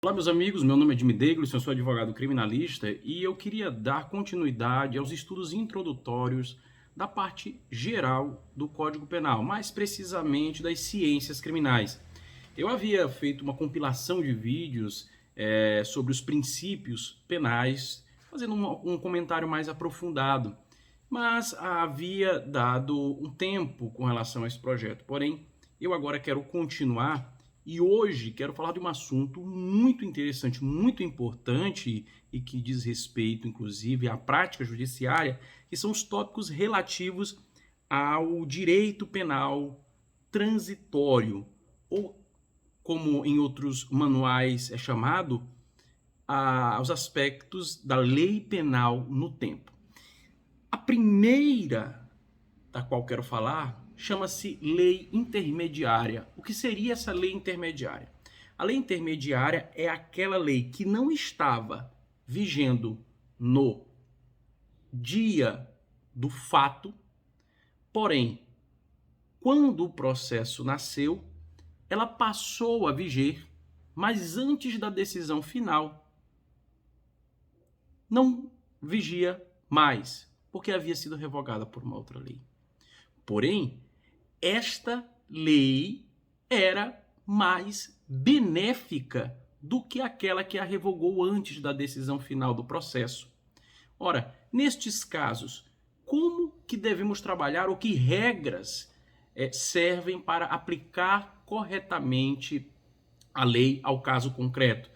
Olá, meus amigos, meu nome é Jimmy Davis, eu sou advogado criminalista e eu queria dar continuidade aos estudos introdutórios da parte geral do Código Penal, mais precisamente das ciências criminais. Eu havia feito uma compilação de vídeos sobre os princípios penais, fazendo um comentário mais aprofundado, mas havia dado um tempo com relação a esse projeto. Porém, eu agora quero continuar e hoje quero falar de um assunto muito interessante, muito importante e que diz respeito, inclusive, à prática judiciária, que são os tópicos relativos ao direito penal transitório, ou como em outros manuais é chamado, aos aspectos da lei penal no tempo. A primeira da qual quero falar chama-se lei intermediária. O que seria essa lei intermediária? A lei intermediária é aquela lei que não estava vigendo no dia do fato, porém, quando o processo nasceu, ela passou a viger, mas antes da decisão final, não vigia mais, porque havia sido revogada por uma outra lei. Porém, esta lei era mais benéfica do que aquela que a revogou antes da decisão final do processo. Ora, nestes casos, como que devemos trabalhar ou que regras servem para aplicar corretamente a lei ao caso concreto?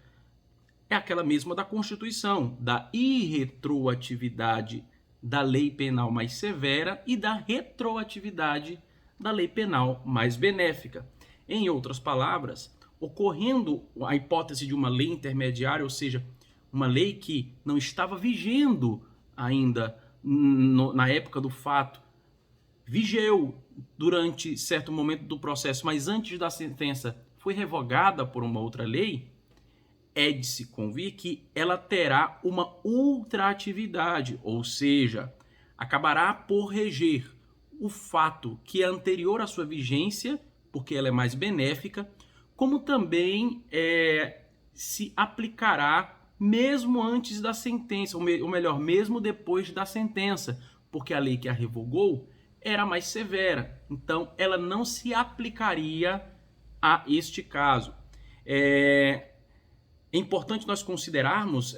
É aquela mesma da Constituição, da irretroatividade da lei penal mais severa e da retroatividade da lei penal mais benéfica. Em outras palavras, ocorrendo a hipótese de uma lei intermediária, ou seja, uma lei que não estava vigendo ainda na época do fato, vigeu durante certo momento do processo, mas antes da sentença foi revogada por uma outra lei, é de se convir que ela terá uma ultraatividade, ou seja, acabará por reger o fato que é anterior à sua vigência, porque ela é mais benéfica, como também se aplicará mesmo antes da sentença, ou melhor, mesmo depois da sentença, porque a lei que a revogou era mais severa, então ela não se aplicaria a este caso. É importante nós considerarmos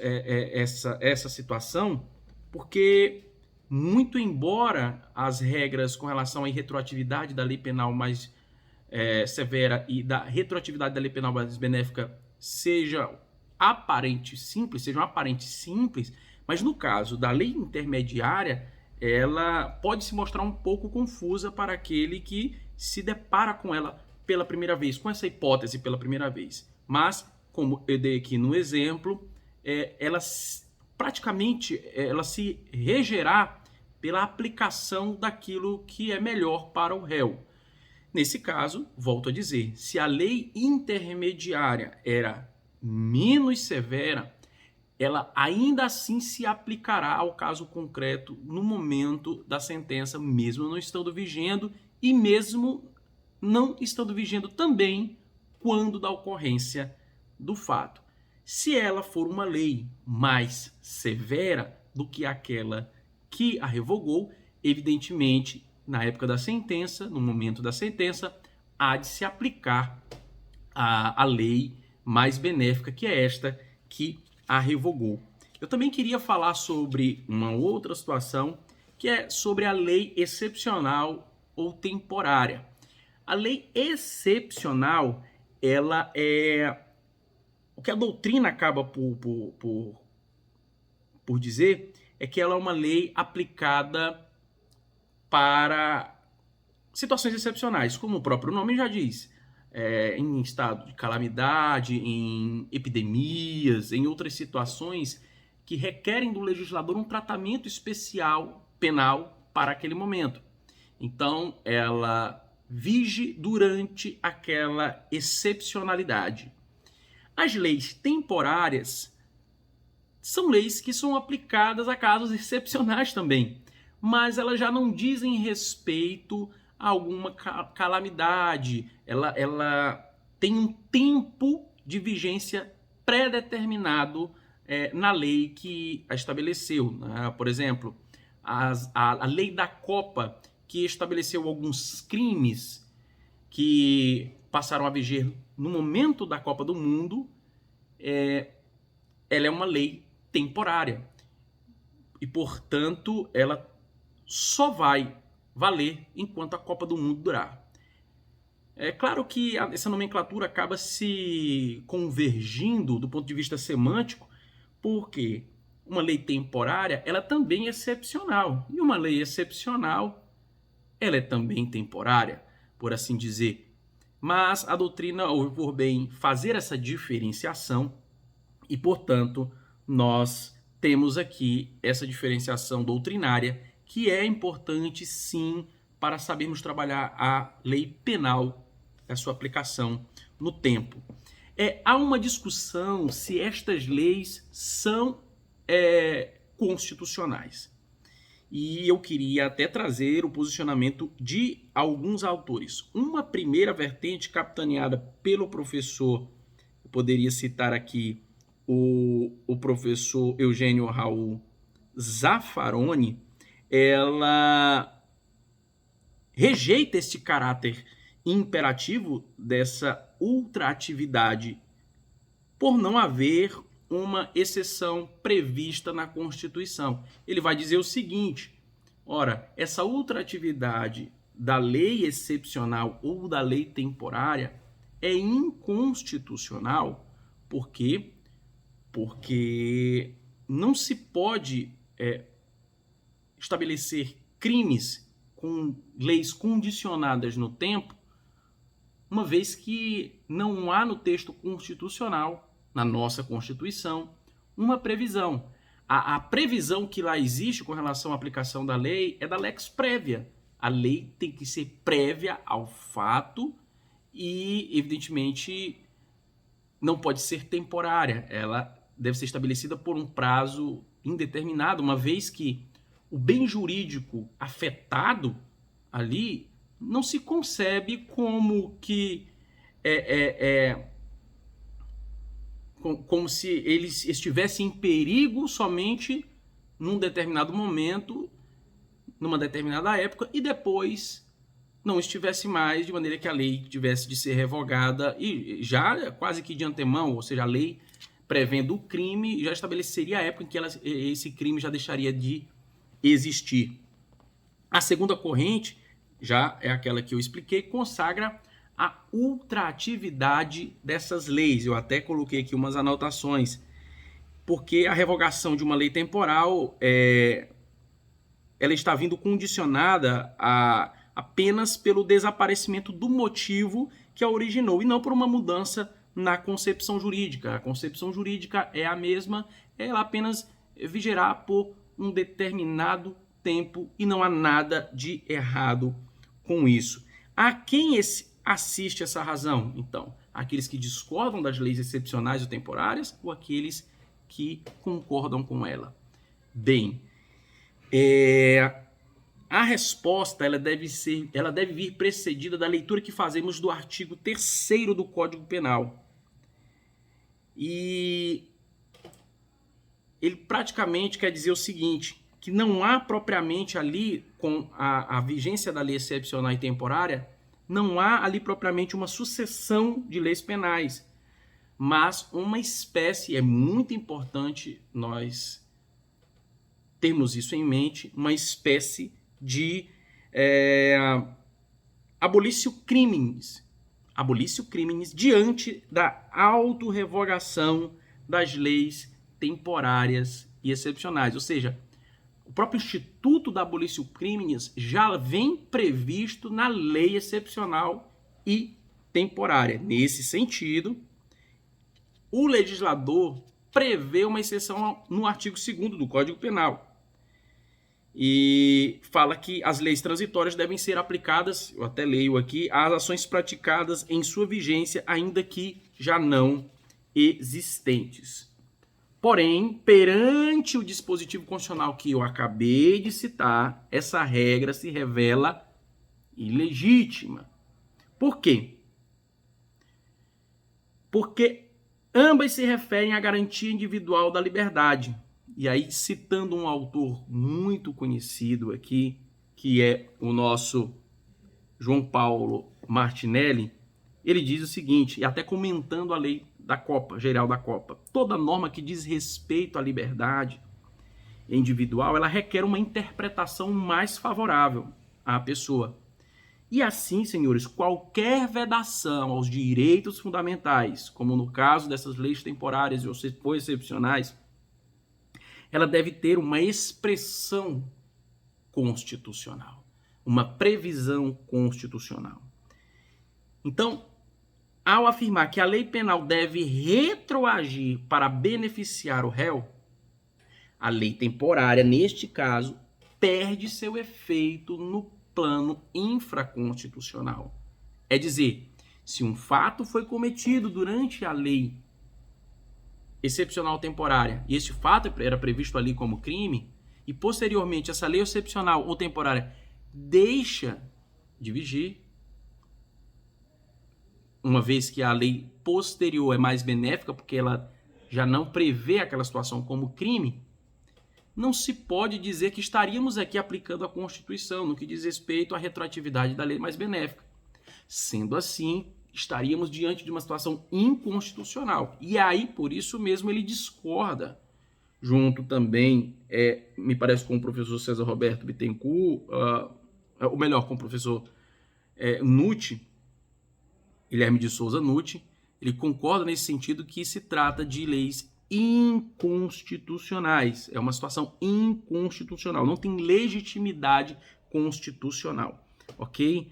essa situação, porque muito embora as regras com relação à irretroatividade da lei penal mais severa e da retroatividade da lei penal mais benéfica sejam aparentes simples, mas no caso da lei intermediária, ela pode se mostrar um pouco confusa para aquele que se depara com ela pela primeira vez, com essa hipótese pela primeira vez. Mas, como eu dei aqui no exemplo, ela praticamente ela se regerá pela aplicação daquilo que é melhor para o réu. Nesse caso, volto a dizer, se a lei intermediária era menos severa, ela ainda assim se aplicará ao caso concreto no momento da sentença, mesmo não estando vigendo e mesmo não estando vigendo também quando da ocorrência do fato. Se ela for uma lei mais severa do que aquela que a revogou, evidentemente, na época da sentença, no momento da sentença, há de se aplicar a lei mais benéfica, que é esta que a revogou. Eu também queria falar sobre uma outra situação, que é sobre a lei excepcional ou temporária. A lei excepcional, ela é o que a doutrina acaba por dizer é que ela é uma lei aplicada para situações excepcionais, como o próprio nome já diz, em estado de calamidade, em epidemias, em outras situações que requerem do legislador um tratamento especial penal para aquele momento. Então, ela vige durante aquela excepcionalidade. As leis temporárias são leis que são aplicadas a casos excepcionais também, mas elas já não dizem respeito a alguma calamidade. Ela tem um tempo de vigência pré-determinado na lei que a estabeleceu, né? Por exemplo, a lei da Copa, que estabeleceu alguns crimes que passaram a viger no momento da Copa do Mundo, ela é uma lei temporária e, portanto, ela só vai valer enquanto a Copa do Mundo durar. É claro que essa nomenclatura acaba se convergindo do ponto de vista semântico, porque uma lei temporária, ela também é excepcional. E uma lei excepcional, ela é também temporária, por assim dizer. Mas a doutrina ouve por bem fazer essa diferenciação e, portanto, nós temos aqui essa diferenciação doutrinária, que é importante, sim, para sabermos trabalhar a lei penal, a sua aplicação no tempo. Há uma discussão se estas leis são constitucionais. E eu queria até trazer o posicionamento de alguns autores. Uma primeira vertente capitaneada pelo professor, eu poderia citar aqui o professor Eugênio Raul Zaffaroni, ela rejeita este caráter imperativo dessa ultraatividade por não haver uma exceção prevista na Constituição. Ele vai dizer o seguinte: ora, essa ultraatividade da lei excepcional ou da lei temporária é inconstitucional. Por quê? Porque não se pode estabelecer crimes com leis condicionadas no tempo, uma vez que não há no texto constitucional, na nossa Constituição, uma previsão. A previsão que lá existe com relação à aplicação da lei é da lex prévia. A lei tem que ser prévia ao fato e, evidentemente, não pode ser temporária. Ela deve ser estabelecida por um prazo indeterminado, uma vez que o bem jurídico afetado ali não se concebe como que como se ele estivesse em perigo somente num determinado momento, numa determinada época, e depois não estivesse mais, de maneira que a lei tivesse de ser revogada, e já quase que de antemão, ou seja, a lei prevendo o crime já estabeleceria a época em que esse crime já deixaria de existir. A segunda corrente, já é aquela que eu expliquei, consagra a ultraatividade dessas leis. Eu até coloquei aqui umas anotações, porque a revogação de uma lei temporal ela está vindo condicionada apenas pelo desaparecimento do motivo que a originou, e não por uma mudança na concepção jurídica. A concepção jurídica é a mesma, ela apenas vigerá por um determinado tempo e não há nada de errado com isso. A quem assiste essa razão? Então, aqueles que discordam das leis excepcionais ou temporárias ou aqueles que concordam com ela? Bem, a resposta ela deve vir precedida da leitura que fazemos do artigo 3º do Código Penal. E ele praticamente quer dizer o seguinte, que não há propriamente ali, com a vigência da lei excepcional e temporária, não há ali propriamente uma sucessão de leis penais, mas uma espécie, é muito importante nós termos isso em mente, uma espécie de abolício crimes diante da autorrevogação das leis temporárias e excepcionais. Ou seja, o próprio Instituto da abolício crimes já vem previsto na lei excepcional e temporária. Nesse sentido, o legislador prevê uma exceção no artigo 2º do Código Penal. E fala que as leis transitórias devem ser aplicadas, eu até leio aqui, às ações praticadas em sua vigência, ainda que já não existentes. Porém, perante o dispositivo constitucional que eu acabei de citar, essa regra se revela ilegítima. Por quê? Porque Ambas se referem à garantia individual da liberdade. E aí, citando um autor muito conhecido aqui, que é o nosso João Paulo Martinelli, ele diz o seguinte, e até comentando a lei da Copa, geral da Copa: toda norma que diz respeito à liberdade individual, ela requer uma interpretação mais favorável à pessoa. E assim, senhores, qualquer vedação aos direitos fundamentais, como no caso dessas leis temporárias ou excepcionais, ela deve ter uma expressão constitucional, uma previsão constitucional. Então, ao afirmar que a lei penal deve retroagir para beneficiar o réu, a lei temporária, neste caso, perde seu efeito no plano infraconstitucional. É dizer, se um fato foi cometido durante a lei excepcional temporária e este fato era previsto ali como crime, e posteriormente essa lei excepcional ou temporária deixa de vigir, uma vez que a lei posterior é mais benéfica porque ela já não prevê aquela situação como crime, não se pode dizer que estaríamos aqui aplicando a Constituição no que diz respeito à retroatividade da lei mais benéfica. Sendo assim, estaríamos diante de uma situação inconstitucional. E aí, por isso mesmo, ele discorda, junto também, me parece, com o professor César Roberto Bittencourt, ou melhor, com o professor Nutti, Guilherme de Souza Nutti. Ele concorda nesse sentido que se trata de leis inconstitucionais. É uma situação inconstitucional, não tem legitimidade constitucional, ok?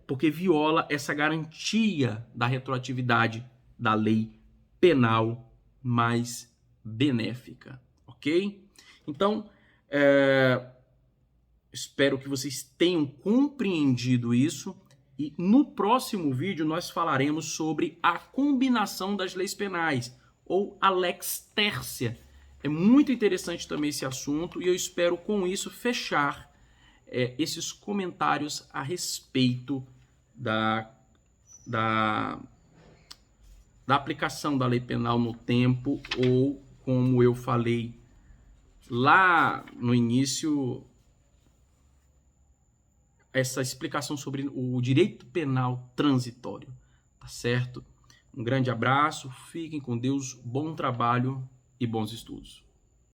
Porque viola essa garantia da retroatividade da lei penal mais benéfica, ok? Então, espero que vocês tenham compreendido isso. E no próximo vídeo nós falaremos sobre a combinação das leis penais, ou a lex tercia. É muito interessante também esse assunto e eu espero com isso fechar esses comentários a respeito da aplicação da lei penal no tempo, ou, como eu falei lá no início, essa explicação sobre o direito penal transitório, tá certo? Um grande abraço, fiquem com Deus, bom trabalho e bons estudos.